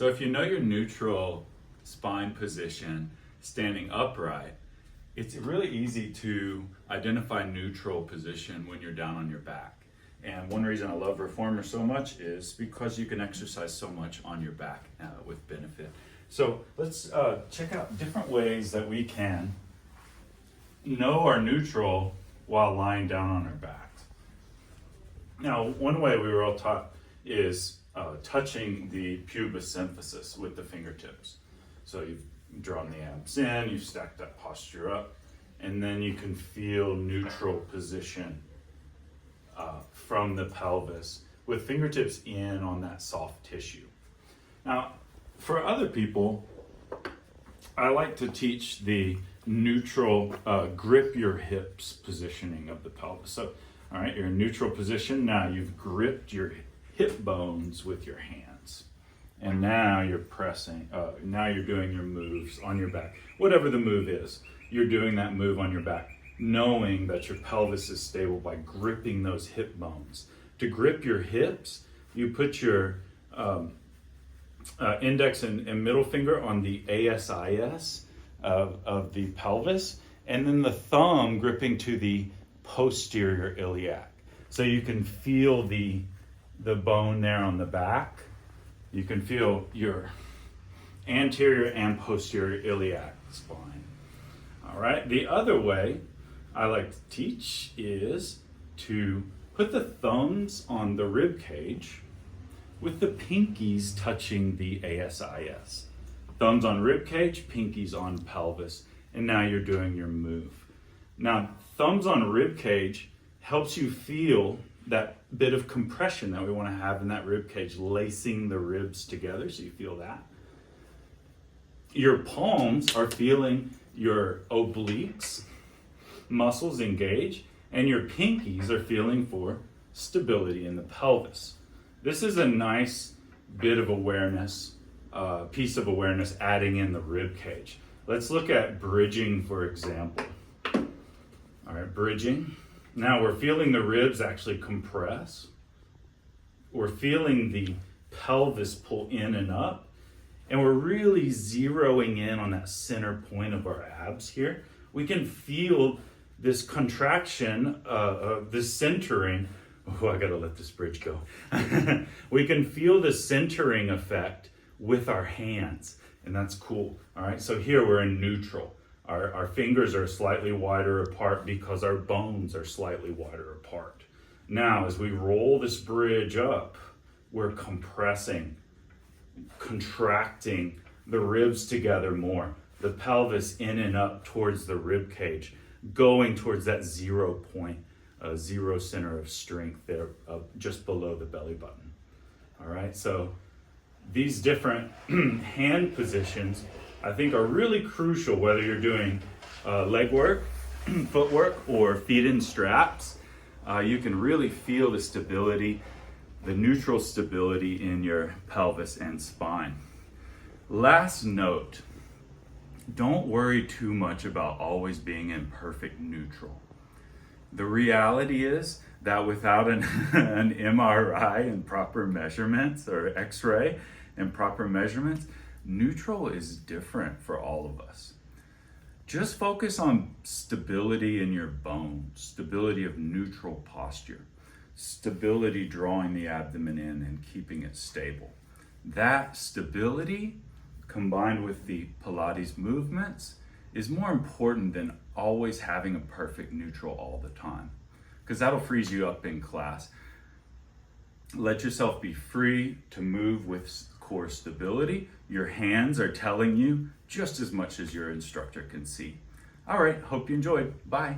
So if you know your neutral spine position, standing upright, it's really easy to identify neutral position when you're down on your back. And one reason I love Reformer so much is because you can exercise so much on your back with benefit. So let's check out different ways that we can know our neutral while lying down on our backs. Now, one way we were all taught is touching the pubis symphysis with the fingertips. So you've drawn the abs in, you've stacked that posture up, and then you can feel neutral position from the pelvis with fingertips in on that soft tissue. Now, for other people, I like to teach the neutral grip your hips positioning of the pelvis. So, all right, you're in neutral position. Now you've gripped your hip bones with your hands. And now you're pressing, now you're doing your moves on your back. Whatever the move is, you're doing that move on your back, knowing that your pelvis is stable by gripping those hip bones. To grip your hips, you put your index and middle finger on the ASIS of the pelvis, and then the thumb gripping to the posterior iliac. So you can feel the bone there on the back. You can feel your anterior and posterior iliac spine. All right, the other way I like to teach is to put the thumbs on the rib cage with the pinkies touching the ASIS. Thumbs on rib cage, pinkies on pelvis, and now you're doing your move. Now, thumbs on rib cage helps you feel that bit of compression that we want to have in that rib cage, lacing the ribs together, so you feel that. Your palms are feeling your obliques muscles engage, and your pinkies are feeling for stability in the pelvis. This is a nice bit of awareness, piece of awareness adding in the rib cage. Let's look at bridging, for example. All right, bridging. Now we're feeling the ribs actually compress. We're feeling the pelvis pull in and up, and we're really zeroing in on that center point of our abs here. We can feel this contraction, this centering. Oh, I gotta let this bridge go. We can feel the centering effect with our hands, and that's cool. All right, so here we're in neutral. Our fingers are slightly wider apart because our bones are slightly wider apart. Now, as we roll this bridge up, we're compressing, contracting the ribs together more, the pelvis in and up towards the rib cage, going towards that 0 point, zero center of strength there, just below the belly button. All right, so these different hand positions I think are really crucial, whether you're doing leg work, footwork, or feet in straps. You can really feel the stability, the neutral stability in your pelvis and spine. Last note, don't worry too much about always being in perfect neutral. The reality is that without an MRI and proper measurements, or X-ray and proper measurements, neutral is different for all of us. Just focus on stability in your bones, stability of neutral posture, stability drawing the abdomen in and keeping it stable. That stability, combined with the Pilates movements, is more important than always having a perfect neutral all the time, because that'll freeze you up in class. Let yourself be free to move with core stability. Your hands are telling you just as much as your instructor can see. All right, hope you enjoyed. Bye.